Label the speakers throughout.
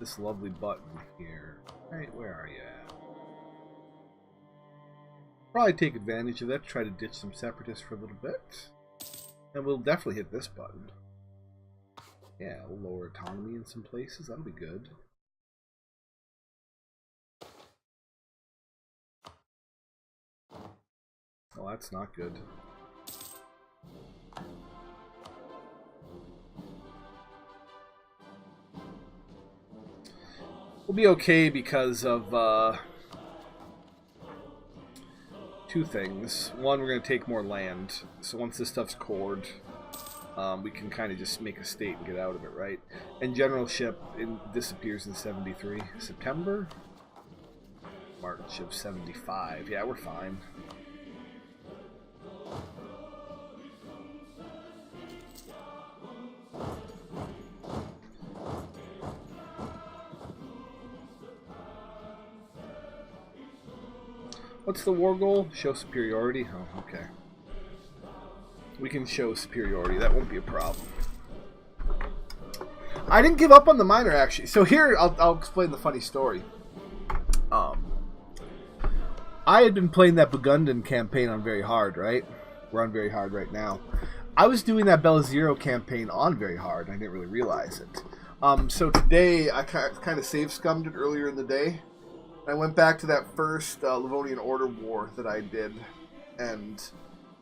Speaker 1: this lovely button here. Right, where are you at? Probably take advantage of that, try to ditch some separatists for a little bit. And we'll definitely hit this button. Yeah, we'll lower autonomy in some places, that'll be good. Oh, that's not good. We'll be okay because of two things. One, we're going to take more land. So once this stuff's cored, we can kind of just make a state and get out of it, right? And generalship disappears in 73. September? March of 75. Yeah, we're fine. What's the war goal? Show superiority? Oh, okay. We can show superiority. That won't be a problem. I didn't give up on the minor, actually. So here, I'll explain the funny story. I had been playing that Burgundian campaign on very hard, right? We're on very hard right now. I was doing that Bella Zero campaign on very hard. I didn't really realize it. So today, I kind of save-scummed it earlier in the day. I went back to that first Livonian Order war that I did, and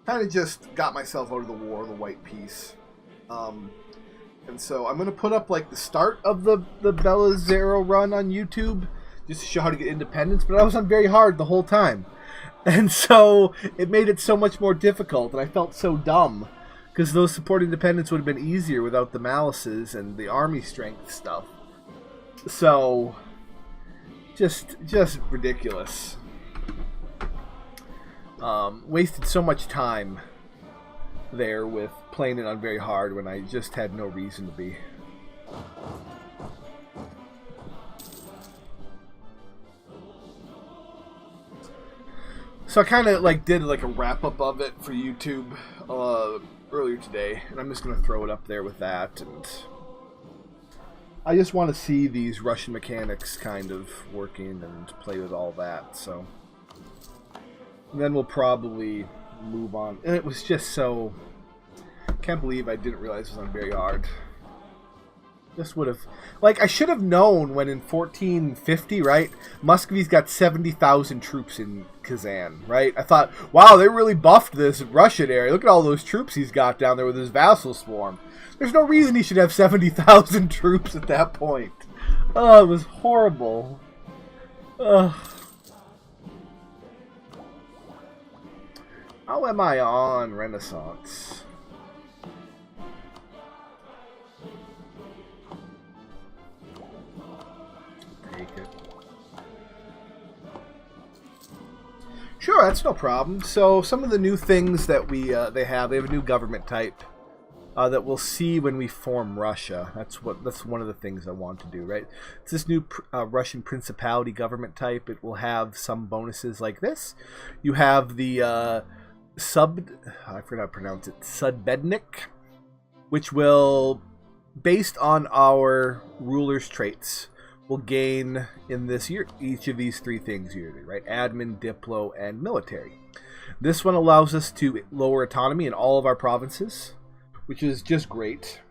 Speaker 1: kind of just got myself out of the war, the White Peace. And so I'm going to put up like the start of the Bella Zero run on YouTube, just to show how to get independence, but I was on very hard the whole time. And so it made it so much more difficult, and I felt so dumb, because those support independence would have been easier without the malices and the army strength stuff. So... Just ridiculous. Wasted so much time there with playing it on very hard when I just had no reason to be. So I kind of like did like a wrap up of it for YouTube earlier today, and I'm just gonna throw it up there with that. And I just want to see these Russian mechanics kind of working and play with all that, so... And then we'll probably move on. And it was just so... Can't believe I didn't realize it was on very hard. Just would have... Like, I should have known when in 1450, right? Muscovy's got 70,000 troops in Kazan, right? I thought, wow, they really buffed this Russian area. Look at all those troops he's got down there with his vassal swarm. There's no reason he should have 70,000 troops at that point. Oh, it was horrible. Ugh. How am I on Renaissance? Take it. Sure, that's no problem. So some of the new things that they have a new government type. That we'll see when we form Russia. That's one of the things I want to do, right? It's this new Russian Principality government type. It will have some bonuses like this. You have the I forgot how to pronounce it, Sudbednik, which will, based on our ruler's traits, will gain in this year each of these three things yearly, right? Admin, Diplo, and military. This one allows us to lower autonomy in all of our provinces, which is just great.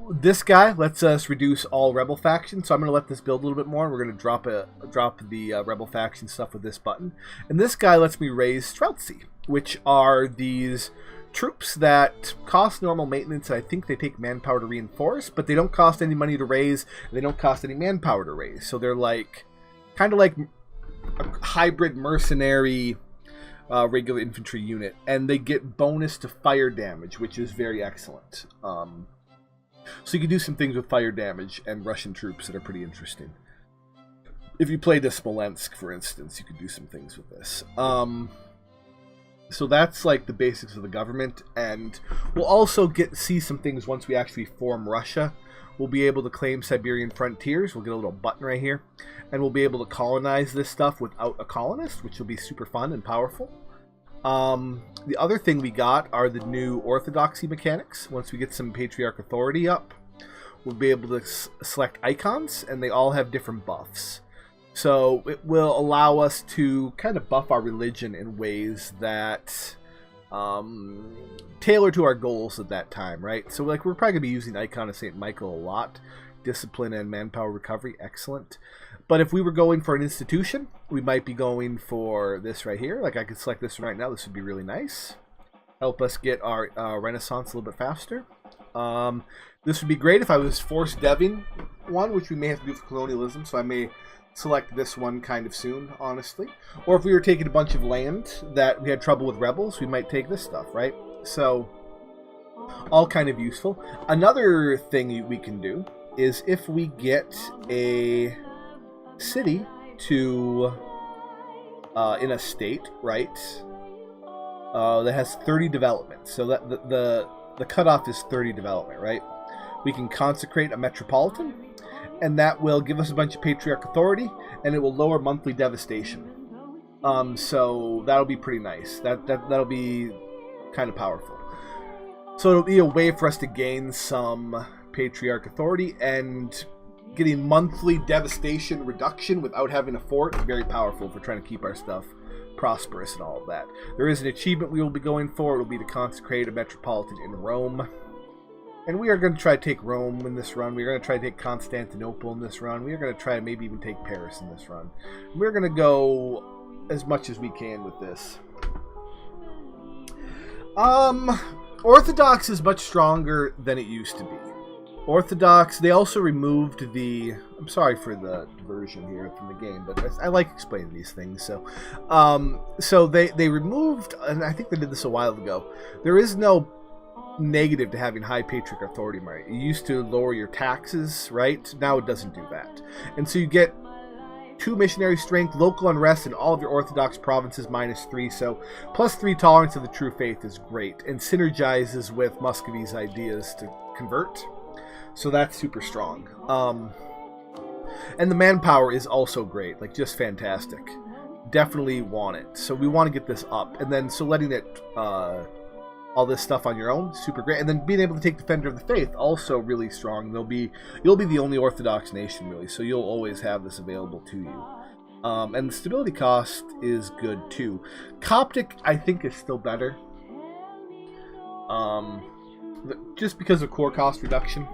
Speaker 1: This guy lets us reduce all rebel factions, so I'm going to let this build a little bit more. We're going to drop the rebel faction stuff with this button. And this guy lets me raise Streltsy, which are these troops that cost normal maintenance, and I think they take manpower to reinforce, but they don't cost any money to raise, and they don't cost any manpower to raise. So they're like, kind of like a hybrid mercenary regular infantry unit, and they get bonus to fire damage, which is very excellent. So you can do some things with fire damage and Russian troops that are pretty interesting. If you played as Smolensk, for instance, you could do some things with this. So that's like the basics of the government, and we'll also see some things once we actually form Russia. We'll be able to claim Siberian Frontiers. We'll get a little button right here. And we'll be able to colonize this stuff without a colonist, which will be super fun and powerful. The other thing we got are the new Orthodoxy mechanics. Once we get some Patriarch authority up, we'll be able to select icons, and they all have different buffs. So it will allow us to kind of buff our religion in ways that tailor to our goals at that time, right? So like we're probably going to be using the icon of St. Michael a lot. Discipline and manpower recovery, excellent. But if we were going for an institution, we might be going for this right here. Like I could select this one right now. This would be really nice. Help us get our Renaissance a little bit faster. This would be great if I was forced deving one, which we may have to do for colonialism, so I may select this one kind of soon, honestly. Or if we were taking a bunch of land that we had trouble with rebels, we might take this stuff, right? So, all kind of useful. Another thing we can do is if we get a city to in a state, right, that has 30 development. So that the cutoff is 30 development, right? We can consecrate a metropolitan, and that will give us a bunch of patriarch authority, and it will lower monthly devastation. So that'll be pretty nice. That'll be kind of powerful. So it'll be a way for us to gain some patriarch authority, and getting monthly devastation reduction without having a fort is very powerful for trying to keep our stuff prosperous and all of that. There is an achievement we will be going for. It will be to consecrate a metropolitan in Rome. And we are going to try to take Rome in this run. We're going to try to take Constantinople in this run. We are going to try to maybe even take Paris in this run. We're going to go as much as we can with this. Orthodox is much stronger than it used to be. Orthodox, they also removed the... I'm sorry for the diversion here from the game, but I like explaining these things. So they removed, and I think they did this a while ago, there is no negative to having high patriarch authority, right? It used to lower your taxes, right? Now it doesn't do that. And so you get 2 missionary strength, local unrest in all of your Orthodox provinces -3, so +3 tolerance of the true faith is great, and synergizes with Muscovy's ideas to convert. So that's super strong. And the manpower is also great, like just fantastic. Definitely want it. So we want to get this up. And then so letting it, all this stuff on your own, super great. And then being able to take Defender of the Faith, also really strong. You'll be the only Orthodox nation, really. So you'll always have this available to you. And the stability cost is good, too. Coptic, I think, is still better. Just because of core cost reduction.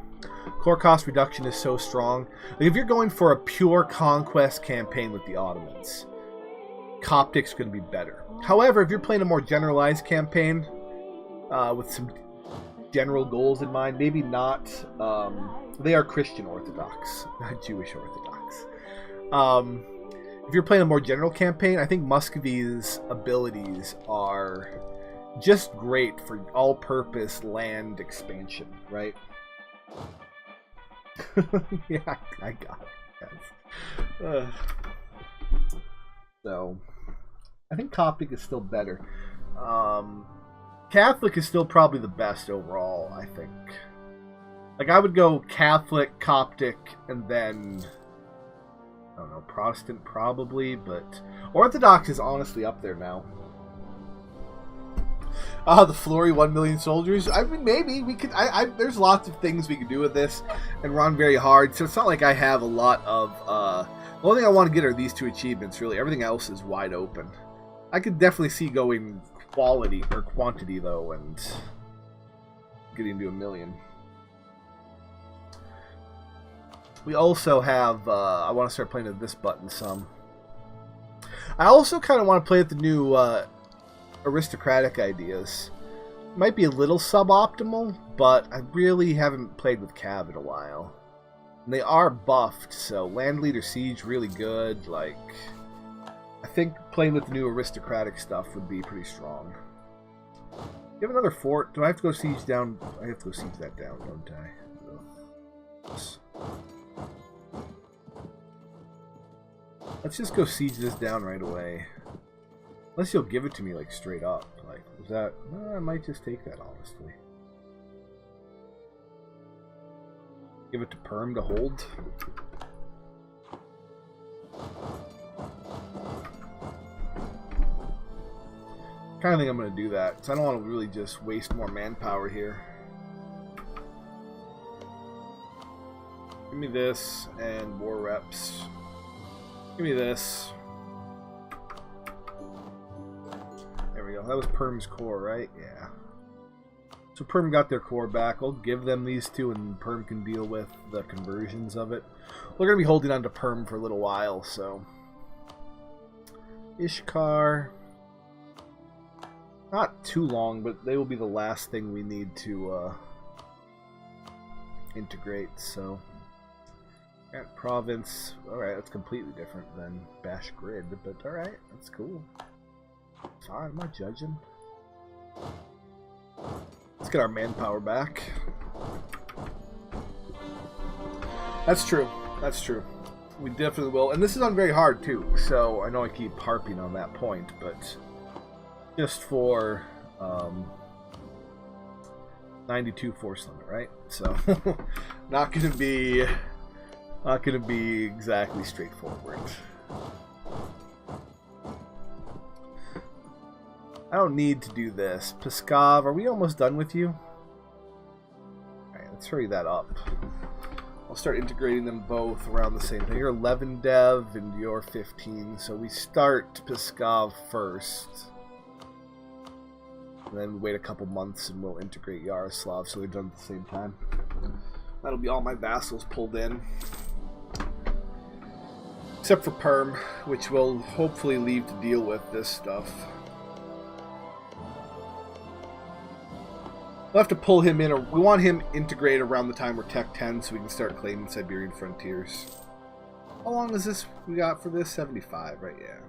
Speaker 1: Core cost reduction is so strong. Like if you're going for a pure conquest campaign with the Ottomans, Coptic's going to be better. However, if you're playing a more generalized campaign with some general goals in mind, maybe not. They are Christian Orthodox, not Jewish Orthodox. If you're playing a more general campaign, I think Muscovy's abilities are just great for all-purpose land expansion, right? Yeah, I got it. So, I think Coptic is still better. Catholic is still probably the best overall, I think. Like, I would go Catholic, Coptic, and then, I don't know, Protestant probably, but Orthodox is honestly up there now. The Flory 1 million soldiers. I mean, maybe we could. There's lots of things we could do with this and run very hard. So it's not like I have a lot of. The only thing I want to get are these 2 achievements. Really, everything else is wide open. I could definitely see going quality or quantity though, and getting to 1 million. We also have. I want to start playing with this button some. I also kind of want to play with the new. Aristocratic ideas. Might be a little suboptimal, but I really haven't played with Cav in a while. And they are buffed, so Land Leader Siege really good. Like, I think playing with the new Aristocratic stuff would be pretty strong. You have another fort. Do I have to go siege down? I have to go siege that down, don't I? Let's just go siege this down right away. Unless you'll give it to me, like, straight up. Like, is that... I might just take that, honestly. Give it to Perm to hold. Kind of think I'm going to do that, because I don't want to really just waste more manpower here. Give me this and war reps. Give me this. There we go. That was Perm's core, right? Yeah. So Perm got their core back. I'll give them these two, and Perm can deal with the conversions of it. We're going to be holding on to Perm for a little while, so... Ishkar... Not too long, but they will be the last thing we need to integrate, so... Grant Province... Alright, that's completely different than Bash Grid, but alright, that's cool. Fine, I'm not judging. Let's get our manpower back. That's true. That's true. We definitely will. And this is on very hard, too. So I know I keep harping on that point, but just for 92 force limit, right? So not gonna be exactly straightforward. I don't need to do this. Pskov, are we almost done with you? Alright, let's hurry that up. I'll start integrating them both around the same thing. You're 11 dev and you're 15, so we start Pskov first. And then we wait a couple months and we'll integrate Yaroslav, so they're done at the same time. That'll be all my vassals pulled in. Except for Perm, which we'll hopefully leave to deal with this stuff. We'll have to pull him in, or we want him integrated around the time we're Tech 10 so we can start claiming Siberian Frontiers. How long is this we got for this? 75, right? Yeah.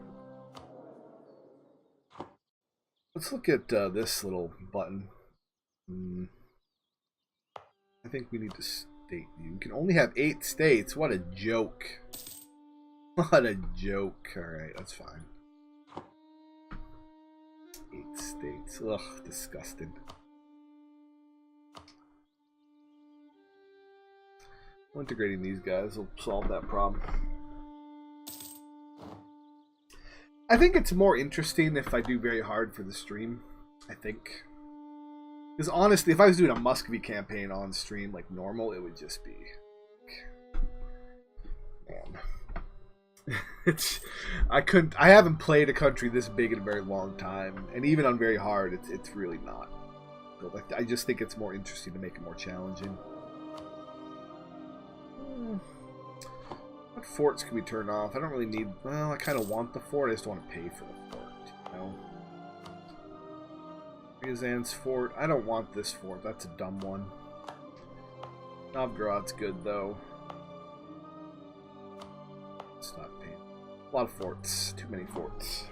Speaker 1: Let's look at this little button. I think we need to state you. You can only have 8 states. What a joke. What a joke. Alright, that's fine. 8 states. Ugh, disgusting. Integrating these guys will solve that problem. I think it's more interesting if I do very hard for the stream, I think. Because honestly, if I was doing a Muscovy campaign on stream like normal, it would just be... Man. I haven't played a country this big in a very long time. And even on very hard, it's really not. So I just think it's more interesting to make it more challenging. What forts can we turn off? I don't really need... Well, I kind of want the fort. I just don't want to pay for the fort, you know? Ryazan's fort. I don't want this fort. That's a dumb one. Novgorod's good, though. It's not paying. A lot of forts. Too many forts.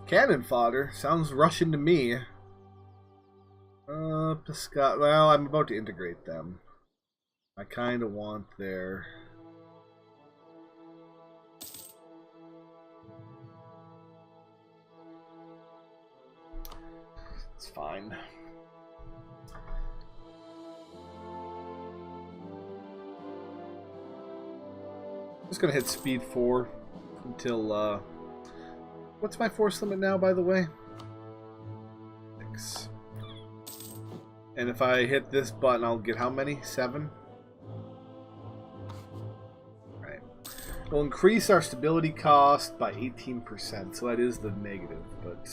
Speaker 1: Cannon fodder. Sounds Russian to me. Pescat. Well, I'm about to integrate them. I kind of want their... It's fine. I'm just gonna hit speed 4 until, what's my force limit now, by the way? 6. And if I hit this button, I'll get how many? 7? Right. We'll increase our stability cost by 18%, so that is the negative, but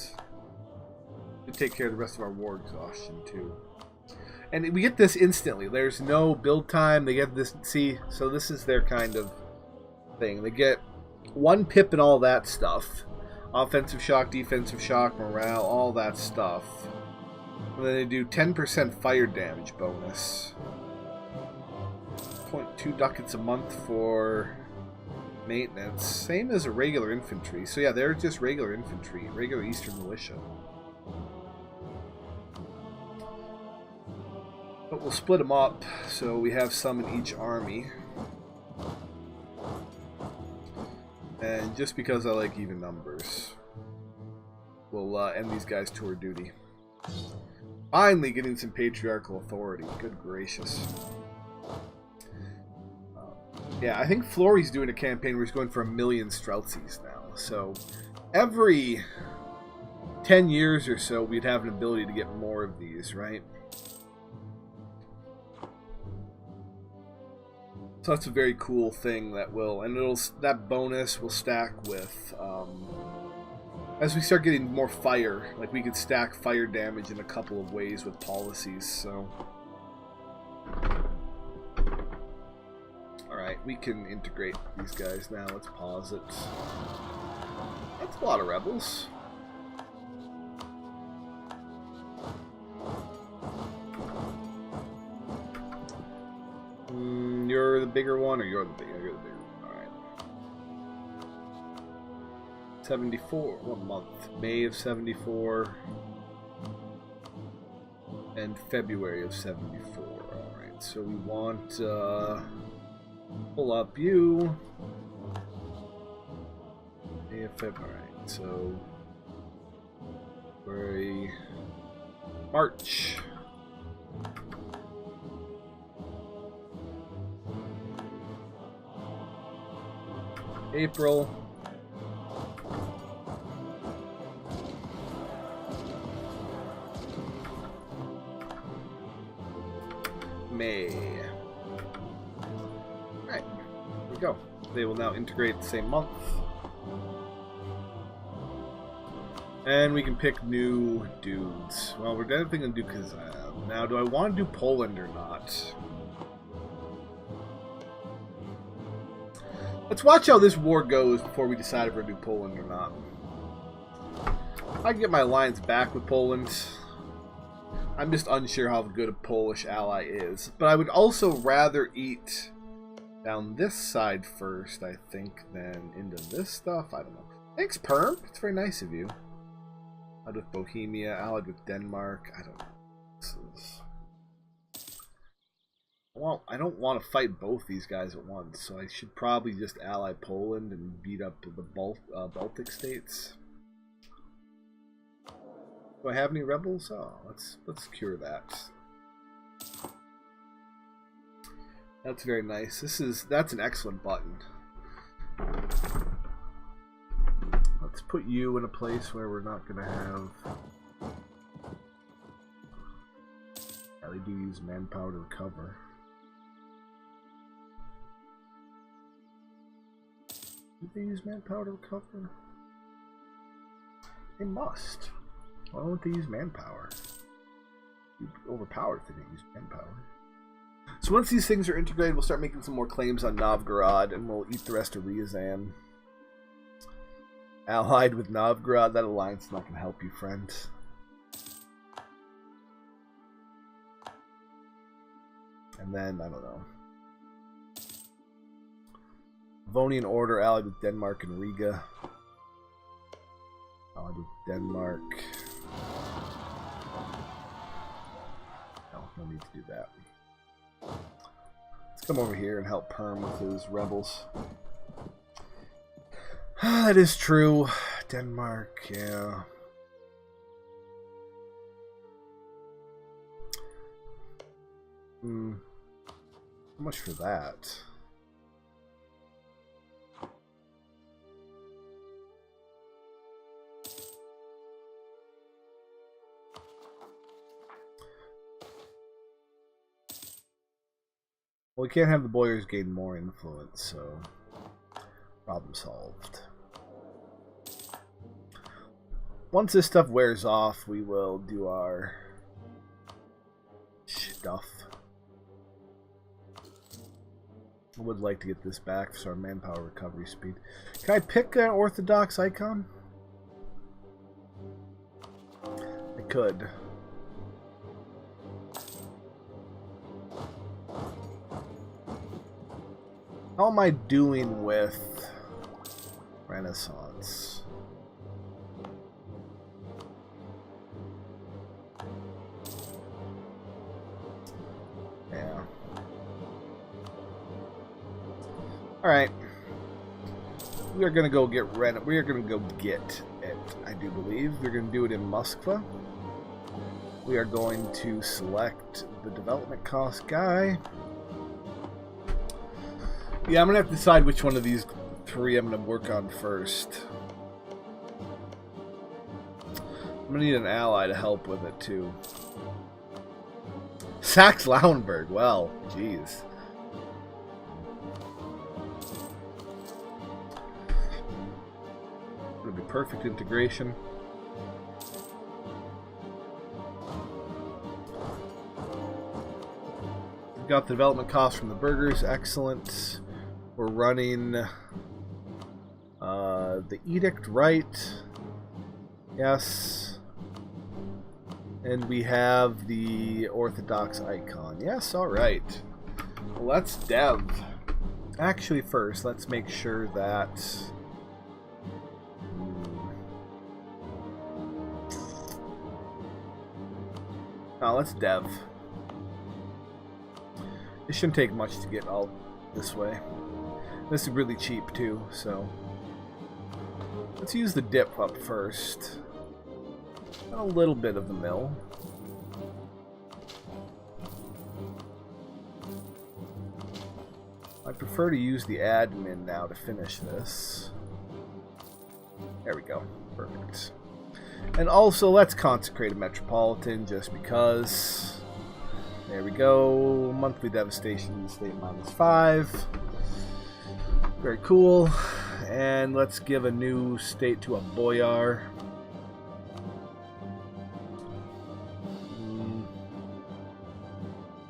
Speaker 1: we take care of the rest of our war exhaustion, too. And we get this instantly. There's no build time. They get this, see, so this is their kind of thing. They get 1 pip and all that stuff. Offensive shock, defensive shock, morale, all that stuff. And then they do 10% fire damage bonus. 0.2 ducats a month for maintenance. Same as a regular infantry. So yeah, they're just regular infantry. Regular Eastern Militia. But we'll split them up so we have some in each army. And just because I like even numbers, we'll end these guys' tour duty. Finally getting some patriarchal authority. Good gracious. Yeah, I think Flory's doing a campaign where he's going for 1,000,000 Streltsies now. So every 10 years or so, we'd have an ability to get more of these, right? So that's a very cool thing that will, and that bonus will stack with, as we start getting more fire, like we could stack fire damage in a couple of ways with policies, so. Alright, we can integrate these guys now. Let's pause it. That's a lot of rebels. You're the bigger one, or you're the bigger one? Alright. 74, what month? May of 74 and February of 74. Alright, so we want pull up you. May of February. Alright, so February, March. April. May. Alright, here we go. They will now integrate the same month. And we can pick new dudes. Well, we're definitely going to do Kazan. Now, do I want to do Poland or not? Let's watch how this war goes before we decide if we're going to do Poland or not. I can get my alliance back with Poland. I'm just unsure how good a Polish ally is. But I would also rather eat down this side first, I think, than into this stuff. I don't know. Thanks, Perm. It's very nice of you. Allied with Bohemia, allied with Denmark. I don't know. This is... Well, I don't want to fight both these guys at once, so I should probably just ally Poland and beat up the Baltic states. Do I have any rebels? Oh, let's cure that. That's very nice. That's an excellent button. Let's put you in a place where we're not going to have... Yeah, they do use manpower to recover. Do they use manpower to recover? They must. Why don't they use manpower? You'd be overpowered if they didn't use manpower. So once these things are integrated, we'll start making some more claims on Novgorod, and we'll eat the rest of Ryazan. Allied with Novgorod, that alliance is not going to help you, friend. And then, I don't know. Livonian Order allied with Denmark and Riga. Allied with Denmark. No need to do that. Let's come over here and help Perm with his rebels. That is true. Denmark, yeah. How much for that? Well, we can't have the boyars gain more influence, so problem solved. Once this stuff wears off, we will do our stuff. I would like to get this back for our manpower recovery speed. Can I pick an Orthodox icon? I could. How am I doing with Renaissance? Yeah. All right. We are gonna go get We are gonna go get it. I do believe we're gonna do it in Muscovy. We are going to select the development cost guy. Yeah, I'm going to have to decide which one of these three I'm going to work on first. I'm going to need an ally to help with it, too. Saxe-Lauenburg, well, jeez. perfect integration. We've got the development costs from the burgers, excellent. We're running the edict, right? Yes. And we have the Orthodox icon. Yes, alright. Well, let's dev. Actually, first, let's make sure that... Now, let's dev. It shouldn't take much to get all this way. This is really cheap, too, so... Let's use the dip up first. And a little bit of the mill. I prefer to use the admin now to finish this. There we go. Perfect. And also, let's consecrate a metropolitan just because. There we go. Monthly devastation, state -5. Very cool. And let's give a new state to a boyar.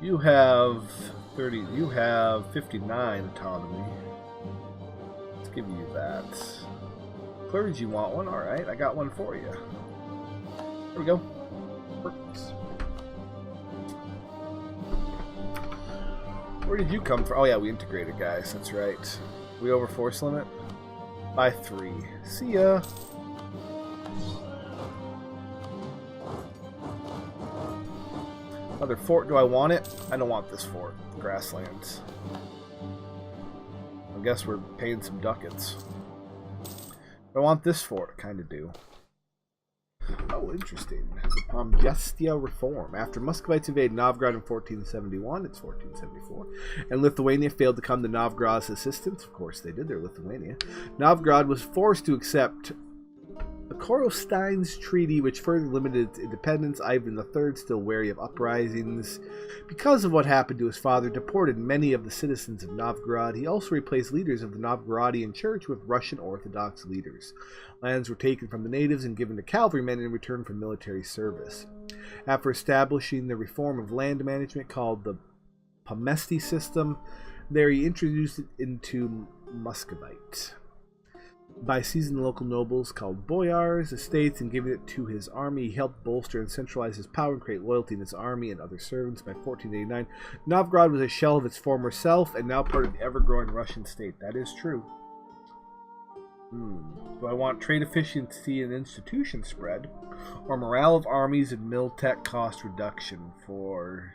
Speaker 1: You have 30. You have 59 autonomy. Let's give you that. Clergy, you want one? All right, I got one for you. There we go. Perfect. Where did you come from? Oh yeah, we integrated, guys. That's right. We over force limit by 3. See ya. Another fort. Do I want it? I don't want this fort. Grasslands. I guess we're paying some ducats. I want this fort. Kind of do. Oh, interesting. The Pomgestia Reform. After Muscovites invaded Novgorod in 1471, it's 1474, and Lithuania failed to come to Novgorod's assistance. Of course they did, they're Lithuania. Novgorod was forced to accept the Korostein's Treaty, which further limited its independence. Ivan III, still wary of uprisings because of what happened to his father, deported many of the citizens of Novgorod. He also replaced leaders of the Novgorodian Church with Russian Orthodox leaders. Lands were taken from the natives and given to cavalrymen in return for military service. After establishing the reform of land management called the Pomesti system, there he introduced it into Muscovite. By seizing the local nobles called boyars, estates, and giving it to his army, he helped bolster and centralize his power and create loyalty in his army and other servants. By 1489, Novgorod was a shell of its former self and now part of the ever-growing Russian state. That is true. Do I want trade efficiency and institution spread, or morale of armies and mill tech cost reduction for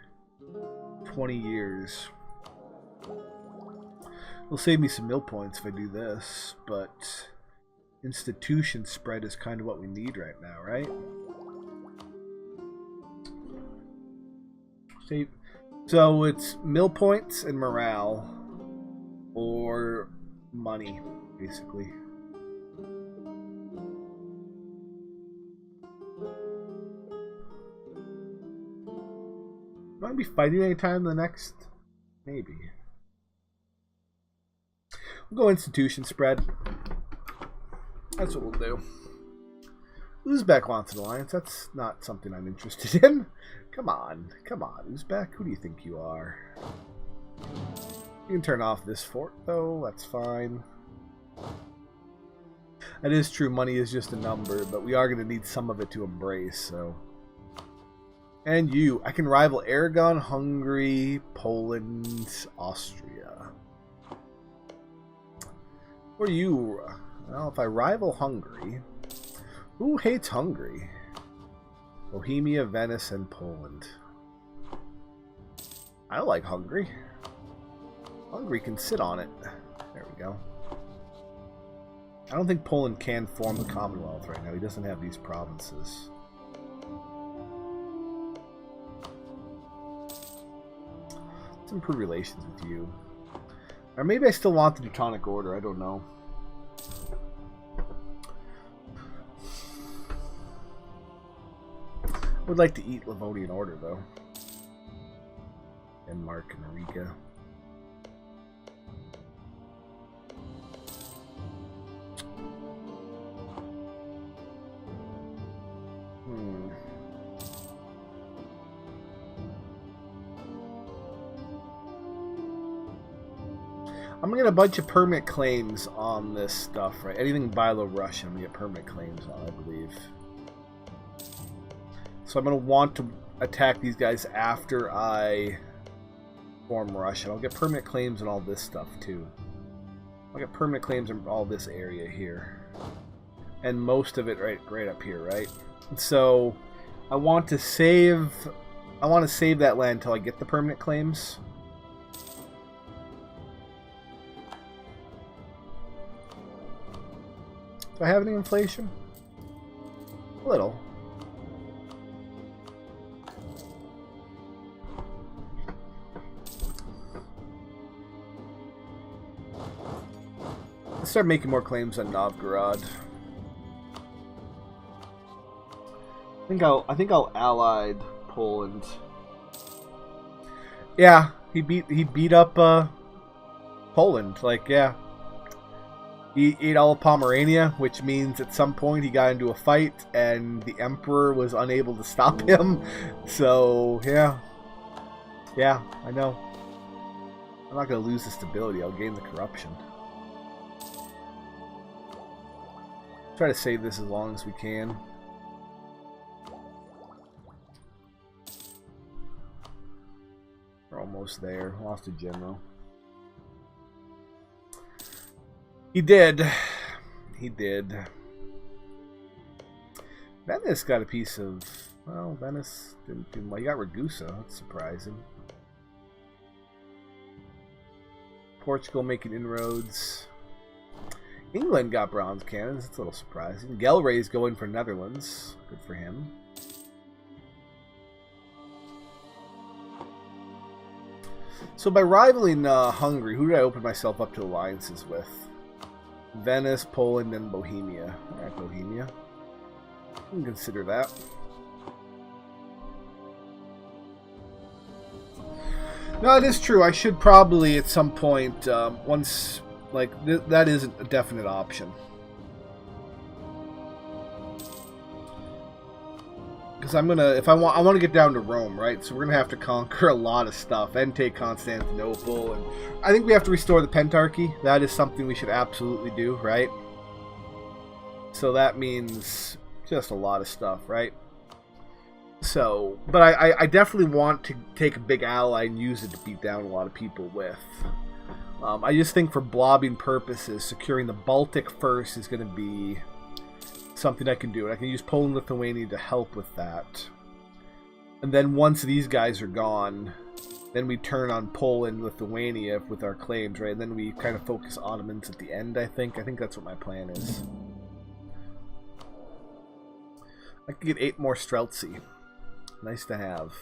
Speaker 1: 20 years? It'll save me some mill points if I do this, but institution spread is kind of what we need right now, right? Save. So it's mill points and morale, or money, basically. Might be fighting anytime in the next, maybe. We'll go institution spread. That's what we'll do. Uzbek wants an alliance. That's not something I'm interested in. Come on. Come on, Uzbek. Who do you think you are? You can turn off this fort, though. That's fine. It is true, money is just a number, but we are going to need some of it to embrace, so... And you. I can rival Aragon, Hungary, Poland, Austria. Or you. Well, if I rival Hungary... Who hates Hungary? Bohemia, Venice, and Poland. I don't like Hungary. Hungary can sit on it. There we go. I don't think Poland can form the Commonwealth right now. He doesn't have these provinces. Let's improve relations with you. Or maybe I still want the Teutonic Order. I don't know. I would like to eat Livonian Order, though. Denmark and Riga. I'm gonna get a bunch of permanent claims on this stuff, right? Anything Bilo-Russian, I'm gonna get permanent claims on, I believe. So I'm gonna want to attack these guys after I form Russia. I'll get permanent claims on all this stuff too. I'll get permanent claims in all this area here, and most of it right up here, right? And so I want to save that land until I get the permanent claims. Do I have any inflation? A little. Let's start making more claims on Novgorod. I think I'll allied Poland. Yeah, he beat up Poland. Like, yeah. He ate all of Pomerania, which means at some point he got into a fight and the Emperor was unable to stop him. So, yeah. Yeah, I know. I'm not going to lose the stability. I'll gain the corruption. Try to save this as long as we can. We're almost there. Lost a general. He did. He did. Venice got a piece of... Well, Venice didn't do much. He got Ragusa. That's surprising. Portugal making inroads. England got bronze cannons. That's a little surprising. Gelray's going for Netherlands. Good for him. So by rivaling Hungary, who did I open myself up to alliances with? Venice, Poland, and Bohemia. Alright, Bohemia. You can consider that. No, it is true. I should probably at some point, once, like, that is a definite option. Because I'm gonna, I want to get down to Rome, right? So we're gonna have to conquer a lot of stuff and take Constantinople, and I think we have to restore the Pentarchy. That is something we should absolutely do, right? So that means just a lot of stuff, right? So, but I definitely want to take a big ally and use it to beat down a lot of people with. I just think for blobbing purposes, securing the Baltic first is going to be something I can do. And I can use Poland, Lithuania to help with that. And then once these guys are gone, then we turn on Poland, Lithuania with our claims, right? And then we kind of focus Ottomans at the end, I think. I think that's what my plan is. I can get 8 more Streltsy. Nice to have.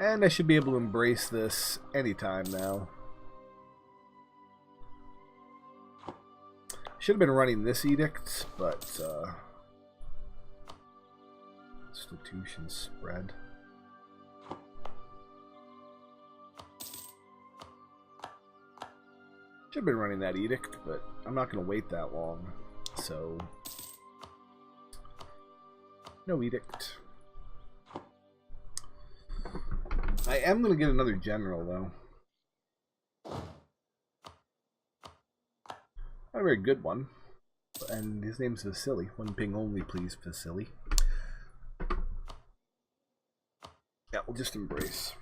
Speaker 1: And I should be able to embrace this anytime now. Should have been running this edict, but institution spread. Should have been running that edict, but I'm not going to wait that long. So, no edict. I am going to get another general, though. Not a very good one. And his name's Vasily. 1 ping only, please, Vasily. Yeah, we'll just embrace.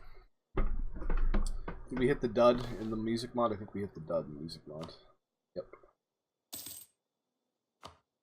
Speaker 1: Did we hit the dud in the music mod? I think we hit the dud in the music mod. Yep.